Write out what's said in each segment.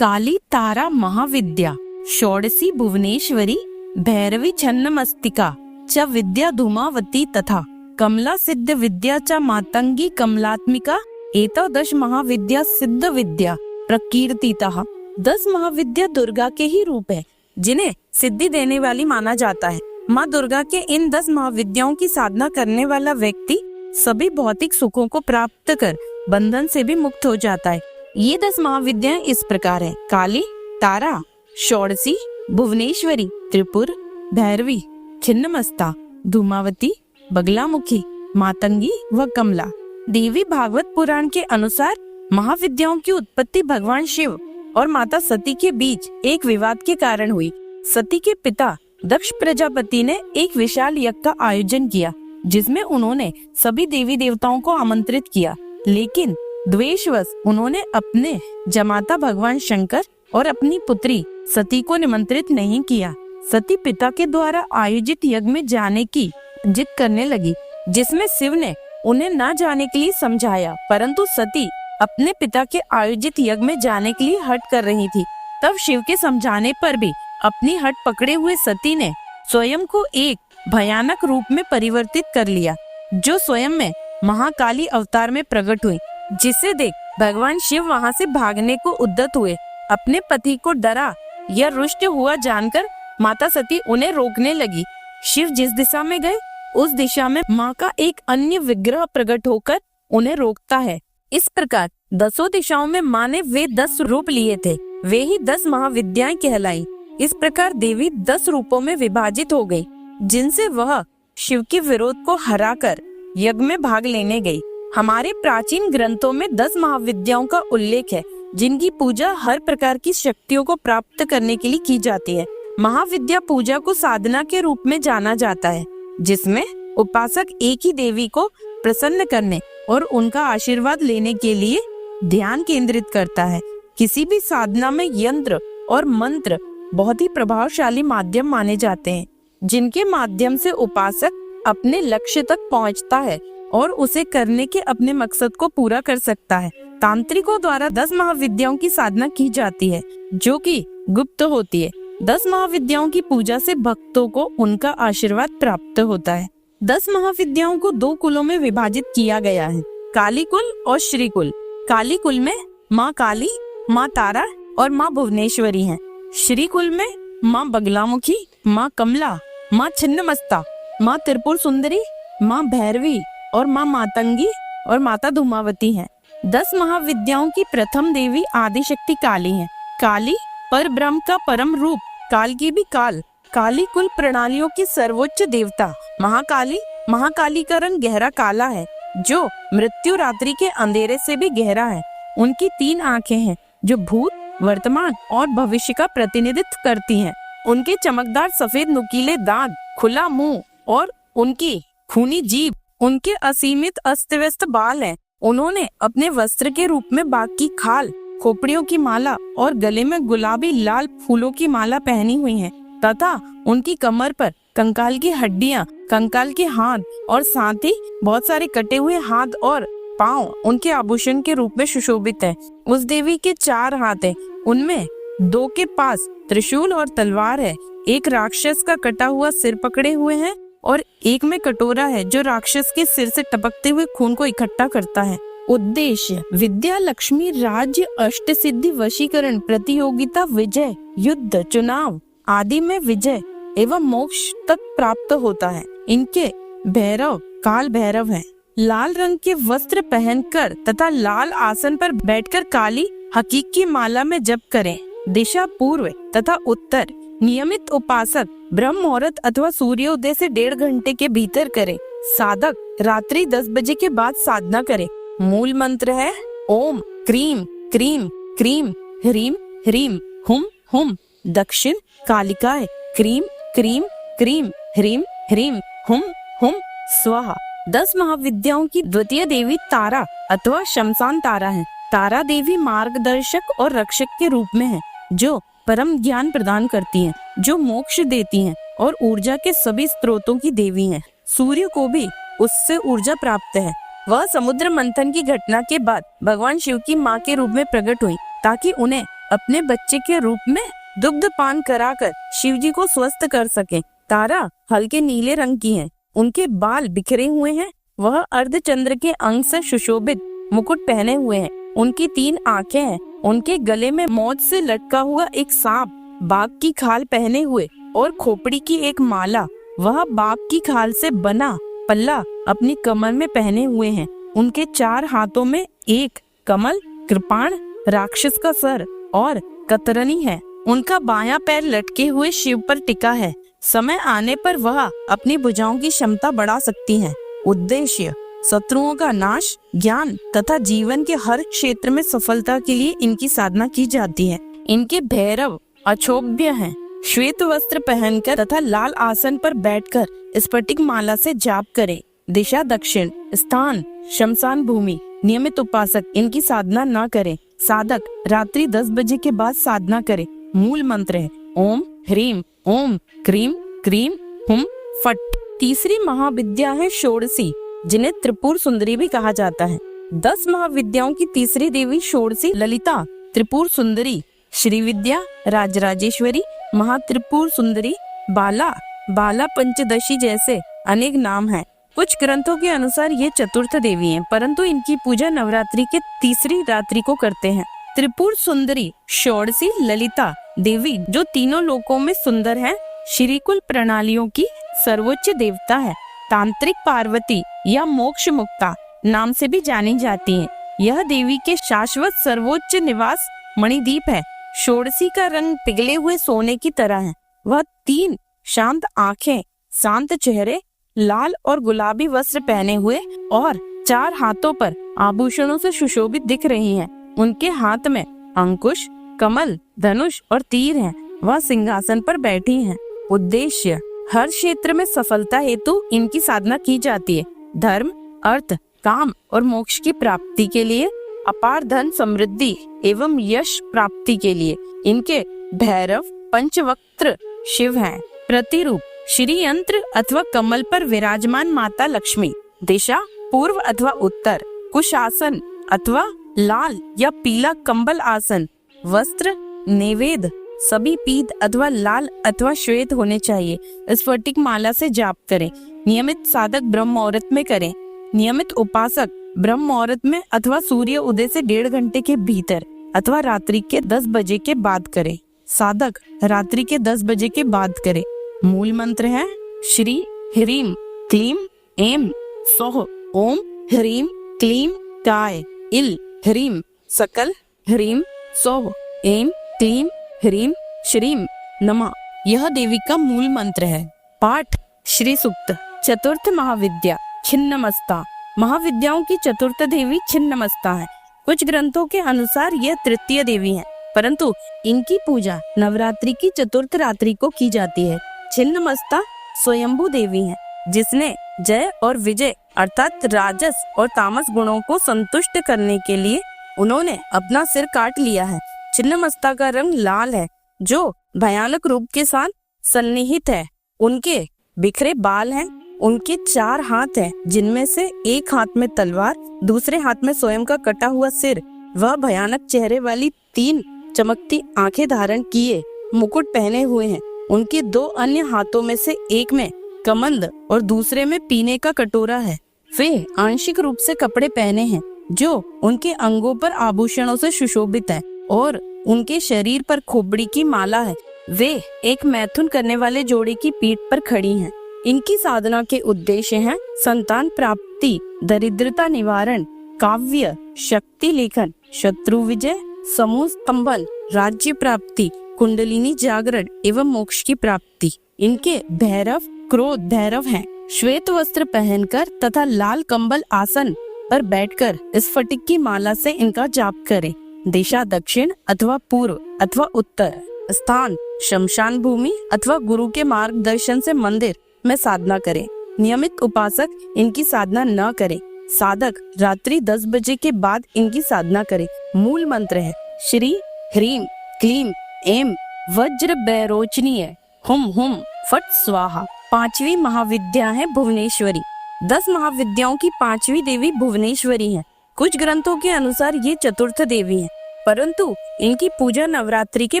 काली तारा महाविद्या षोडशी भुवनेश्वरी भैरवी छन्नमस्तिका च विद्या धूमावती तथा कमला सिद्ध विद्या च मातंगी कमलात्मिका एतौ 10 महाविद्या सिद्ध विद्या प्रकीर्तितः। 10 महाविद्या दुर्गा के ही रूप है जिन्हें सिद्धि देने वाली माना जाता है। माँ दुर्गा के इन 10 महाविद्याओं की साधना करने वाला व्यक्ति सभी भौतिक सुखों को प्राप्त कर बंधन से भी मुक्त हो जाता है। ये 10 महाविद्याएं इस प्रकार है: काली, तारा, षोडशी, भुवनेश्वरी, त्रिपुर, भैरवी, छिन्नमस्ता, धूमावती, बगलामुखी, मातंगी व कमला। देवी भागवत पुराण के अनुसार महाविद्याओं की उत्पत्ति भगवान शिव और माता सती के बीच एक विवाद के कारण हुई। सती के पिता दक्ष प्रजापति ने एक विशाल यज्ञ का आयोजन किया जिसमें उन्होंने सभी देवी देवताओं को आमंत्रित किया, लेकिन द्वेषवश उन्होंने अपने जमाता भगवान शंकर और अपनी पुत्री सती को निमंत्रित नहीं किया। सती पिता के द्वारा आयोजित यज्ञ में जाने की जिद करने लगी, जिसमें शिव ने उन्हें न जाने के लिए समझाया, परंतु सती अपने पिता के आयोजित यज्ञ में जाने के लिए हठ कर रही थी। तब शिव के समझाने पर भी अपनी हठ पकड़े हुए सती ने स्वयं को एक भयानक रूप में परिवर्तित कर लिया, जो स्वयं में महाकाली अवतार में प्रकट हुई, जिसे देख भगवान शिव वहां से भागने को उद्यत हुए। अपने पति को डरा या रुष्ट हुआ जानकर माता सती उन्हें रोकने लगी। शिव जिस दिशा में गए उस दिशा में माँ का एक अन्य विग्रह प्रकट होकर उन्हें रोकता है। इस प्रकार 10 दिशाओं में माँ ने वे 10 रूप लिए थे, वे ही 10 महाविद्याएं कहलाई। इस प्रकार देवी 10 रूपों में विभाजित हो गई, जिनसे वह शिव के विरोध को हराकर यज्ञ में भाग लेने गई। हमारे प्राचीन ग्रंथों में 10 महाविद्याओं का उल्लेख है, जिनकी पूजा हर प्रकार की शक्तियों को प्राप्त करने के लिए की जाती है। महाविद्या पूजा को साधना के रूप में जाना जाता है, जिसमें उपासक एक ही देवी को प्रसन्न करने और उनका आशीर्वाद लेने के लिए ध्यान केंद्रित करता है। किसी भी साधना में यंत्र और मंत्र बहुत ही प्रभावशाली माध्यम माने जाते हैं, जिनके माध्यम से उपासक अपने लक्ष्य तक पहुंचता है और उसे करने के अपने मकसद को पूरा कर सकता है। तांत्रिकों द्वारा 10 महाविद्याओं की साधना की जाती है, जो कि गुप्त होती है। 10 महाविद्याओं की पूजा से भक्तों को उनका आशीर्वाद प्राप्त होता है। 10 महाविद्याओं को 2 कुलों में विभाजित किया गया है: काली कुल और श्री कुल। काली कुल में माँ काली, माँ तारा और माँ भुवनेश्वरी हैं। श्री कुल में माँ बगलामुखी, माँ कमला, माँ छिन्नमस्ता, माँ त्रिपुर सुंदरी, माँ भैरवी और माँ मातंगी और माता धूमावती हैं। 10 महाविद्याओं की प्रथम देवी आदिशक्ति काली है। काली पर ब्रह्म का परम रूप, काल की भी काल, काली कुल प्रणालियों की सर्वोच्च देवता। महाकाली का रंग गहरा काला है, जो मृत्यु रात्रि के अंधेरे से भी गहरा है। उनकी 3 आंखें हैं, जो भूत, वर्तमान और भविष्य का प्रतिनिधित्व करती हैं। उनके चमकदार सफेद नुकीले दांत, खुला मुंह और उनकी खूनी जीभ, उनके असीमित अस्त व्यस्त बाल हैं। उन्होंने अपने वस्त्र के रूप में बाघ की खाल, खोपड़ियों की माला और गले में गुलाबी लाल फूलों की माला पहनी हुई है, तथा उनकी कमर पर कंकाल की हड्डियां, कंकाल के हाथ और साथ ही बहुत सारे कटे हुए हाथ और पांव उनके आभूषण के रूप में सुशोभित है। उस देवी के 4 हाथ हैं, उनमें 2 के पास त्रिशूल और तलवार है। एक राक्षस का कटा हुआ सिर पकड़े हुए हैं और एक में कटोरा है, जो राक्षस के सिर से टपकते हुए खून को इकट्ठा करता है। उद्देश्य: विद्या, लक्ष्मी, राज्य, अष्ट सिद्धि, वशीकरण, प्रतियोगिता, विजय, युद्ध, चुनाव आदि में विजय एवं मोक्ष तक प्राप्त होता है। इनके भैरव काल भैरव हैं। लाल रंग के वस्त्र पहनकर तथा लाल आसन पर बैठकर काली हकीक की माला में जप करें। दिशा पूर्व तथा उत्तर। नियमित उपासक ब्रह्म मुहूर्त अथवा सूर्योदय से 1.5 घंटे के भीतर करे। साधक रात्रि 10 बजे के बाद साधना करे। मूल मंत्र है ओम क्रीम क्रीम क्रीम ह्रीम ह्रीम हुम हुम। दक्षिण कालिकाय क्रीम क्रीम क्रीम ह्रीम ह्रीम हुम हुम स्वाहा। 10 महाविद्याओं की द्वितीय देवी तारा अथवा शमशान तारा है। तारा देवी मार्गदर्शक और रक्षक के रूप में है, जो परम ज्ञान प्रदान करती हैं, जो मोक्ष देती हैं और ऊर्जा के सभी स्रोतों की देवी हैं। सूर्य को भी उससे ऊर्जा प्राप्त है। वह समुद्र मंथन की घटना के बाद भगवान शिव की माँ के रूप में प्रकट हुई, ताकि उन्हें अपने बच्चे के रूप में दुग्ध पान कराकर शिव जी को स्वस्थ कर सके। तारा हल्के नीले रंग की है, उनके बाल बिखरे हुए हैं, वह अर्धचंद्र के अंग से सुशोभित मुकुट पहने हुए हैं, उनकी 3 आंखें हैं, उनके गले में मौत से लटका हुआ एक सांप, बाघ की खाल पहने हुए और खोपड़ी की एक माला, वह बाघ की खाल से बना पल्ला अपनी कमर में पहने हुए हैं। उनके 4 हाथों में एक कमल, कृपाण, राक्षस का सर और कतरनी है। उनका बायां पैर लटके हुए शिव पर टिका है। समय आने पर वह अपनी भुजाओं की क्षमता बढ़ा सकती हैं। उद्देश्य शत्रुओं का नाश, ज्ञान तथा जीवन के हर क्षेत्र में सफलता के लिए इनकी साधना की जाती है। इनके भैरव अक्षोभ्य हैं। श्वेत वस्त्र पहनकर तथा लाल आसन पर बैठकर स्फटिक माला से जाप करें। दिशा दक्षिण, स्थान शमशान भूमि। नियमित उपासक इनकी साधना न करें। साधक रात्रि 10 बजे के बाद साधना करें। मूल मंत्र है ओम ह्रीम ओम क्रीम क्रीम हुम फट। तीसरी महाविद्या है षोडशी, जिन्हें त्रिपुर सुंदरी भी कहा जाता है। 10 महाविद्याओं की तीसरी देवी षोडशी ललिता त्रिपुर सुंदरी, श्री विद्या राजराजेश्वरी, महात्रिपुर सुंदरी, बाला, बाला पंचदशी जैसे अनेक नाम हैं। कुछ ग्रंथों के अनुसार ये चतुर्थ देवी हैं, परंतु इनकी पूजा नवरात्रि के तीसरी रात्रि को करते हैं। त्रिपुर सुंदरी षोडशी ललिता देवी जो तीनों लोकों में सुंदर है, श्रीकुल प्रणालियों की सर्वोच्च देवता है। तांत्रिक पार्वती या मोक्ष मुक्ता नाम से भी जानी जाती है। यह देवी के शाश्वत सर्वोच्च निवास मणिदीप है। षोडशी का रंग पिघले हुए सोने की तरह है। वह 3 शांत आंखें, शांत चेहरे, लाल और गुलाबी वस्त्र पहने हुए और 4 हाथों पर आभूषणों से सुशोभित दिख रही हैं। उनके हाथ में अंकुश, कमल, धनुष और तीर हैं। वह सिंहासन पर बैठी हैं। उद्देश्य हर क्षेत्र में सफलता हेतु इनकी साधना की जाती है। धर्म, अर्थ, काम और मोक्ष की प्राप्ति के लिए, अपार धन समृद्धि एवं यश प्राप्ति के लिए इनके भैरव पंचवक्त्र शिव हैं। प्रतिरूप श्री यंत्र अथवा कमल पर विराजमान माता लक्ष्मी। दिशा पूर्व अथवा उत्तर। कुशासन अथवा लाल या पीला कंबल आसन। वस्त्र नैवेद्य सभी पीत अथवा लाल अथवा श्वेत होने चाहिए। स्फटिक माला से जाप करें। नियमित साधक ब्रह्म मुहूर्त में करें। नियमित उपासक ब्रह्म मुहूर्त में अथवा सूर्य उदय से 1.5 घंटे के भीतर अथवा रात्रि के 10 बजे के बाद करें। साधक रात्रि के 10 बजे के बाद करें। मूल मंत्र है श्री ह्रीम क्लीम एम सौः ओम ह्रीम क्लीम काय इल ह्रीम सकल ह्रीम सौः एम क्लीम ह्रीम श्रीम नमः। यह देवी का मूल मंत्र है। पाठ श्री सूक्त। चतुर्थ महाविद्या छिन्नमस्ता। महाविद्याओं की चतुर्थ देवी छिन्नमस्ता है। कुछ ग्रंथों के अनुसार यह तृतीय देवी है, परंतु इनकी पूजा नवरात्रि की चतुर्थ रात्रि को की जाती है। छिन्नमस्ता स्वयंभू देवी है, जिसने जय और विजय अर्थात राजस और तामस गुणों को संतुष्ट करने के लिए उन्होंने अपना सिर काट लिया है। छिन्नमस्ता का रंग लाल है, जो भयानक रूप के साथ सन्निहित है। उनके बिखरे बाल हैं। उनके 4 हाथ हैं, जिनमें से एक हाथ में तलवार, दूसरे हाथ में स्वयं का कटा हुआ सिर। वह भयानक चेहरे वाली 3 चमकती आंखें धारण किए मुकुट पहने हुए हैं। उनके 2 अन्य हाथों में से एक में कमंद और दूसरे में पीने का कटोरा है। वे आंशिक रूप से कपड़े पहने हैं, जो उनके अंगों पर आभूषणों से सुशोभित है और उनके शरीर पर खोपड़ी की माला है। वे एक मैथुन करने वाले जोड़े की पीठ पर खड़ी हैं। इनकी साधना के उद्देश्य हैं संतान प्राप्ति, दरिद्रता निवारण, काव्य, शक्ति लेखन, शत्रु विजय, समूह स्तंभन, राज्य प्राप्ति, कुंडलिनी जागरण एवं मोक्ष की प्राप्ति। इनके भैरव क्रोध भैरव हैं। श्वेत वस्त्र पहनकर तथा लाल कंबल आसन पर बैठकर स्फटिक की माला से इनका जाप करें। दिशा दक्षिण अथवा पूर्व अथवा उत्तर। स्थान शमशान भूमि अथवा गुरु के मार्गदर्शन से मंदिर में साधना करें। नियमित उपासक इनकी साधना न करें। साधक रात्रि 10 बजे के बाद इनकी साधना करें। मूल मंत्र है श्री ह्रीम क्लीम एम वज्र बैरोचनीय हुम हुम फट स्वाहा। 5वीं महाविद्या है भुवनेश्वरी। 10 महाविद्याओं की 5वीं देवी भुवनेश्वरी है। कुछ ग्रंथों के अनुसार ये चतुर्थ देवी है, परंतु इनकी पूजा नवरात्रि के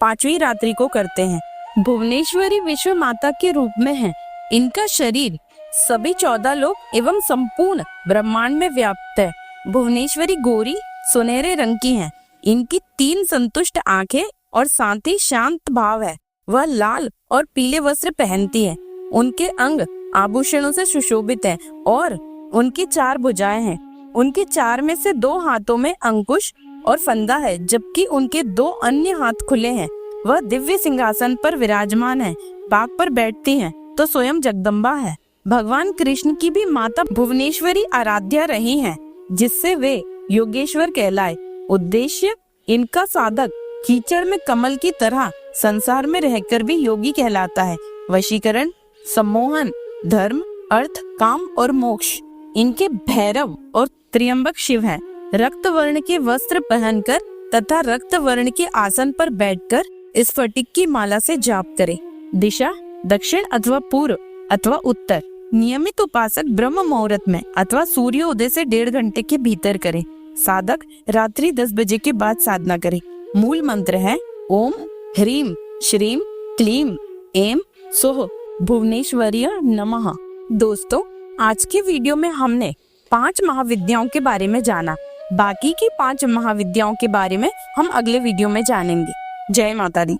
5वीं रात्रि को करते हैं। भुवनेश्वरी विश्व माता के रूप में है। इनका शरीर सभी 14 लोक एवं संपूर्ण ब्रह्मांड में व्याप्त है। भुवनेश्वरी गोरी सुनहरे रंग की हैं। इनकी 3 संतुष्ट आंखें और साथ ही शांत भाव है। वह लाल और पीले वस्त्र पहनती है। उनके अंग आभूषणों से सुशोभित हैं और उनकी 4 भुजाएं हैं। उनके 4 में से 2 हाथों में अंकुश और फंदा है, जबकि उनके 2 अन्य हाथ खुले हैं। वह दिव्य सिंहासन पर विराजमान है। बाघ पर बैठती हैं तो स्वयं जगदम्बा है। भगवान कृष्ण की भी माता भुवनेश्वरी आराध्या रही हैं, जिससे वे योगेश्वर कहलाए। उद्देश्य इनका साधक कीचड़ में कमल की तरह संसार में रहकर भी योगी कहलाता है। वशीकरण, सम्मोहन, धर्म, अर्थ, काम और मोक्ष इनके भैरव और त्र्यंबक शिव हैं। रक्त वर्ण के वस्त्र पहनकर तथा रक्त वर्ण के आसन पर बैठकर स्फटिक की माला से जाप करें। दिशा दक्षिण अथवा पूर्व अथवा उत्तर। नियमित उपासक ब्रह्म मुहूर्त में अथवा सूर्योदय से 1.5 घंटे के भीतर करें। साधक रात्रि 10 बजे के बाद साधना करें। मूल मंत्र है ओम ह्रीम श्रीम क्लीम ऐं सौः भुवनेश्वर्य नमः। दोस्तों, आज के वीडियो में हमने 5 महाविद्याओं के बारे में जाना। बाकी की 5 महाविद्याओं के बारे में हम अगले वीडियो में जानेंगे। जय माता दी।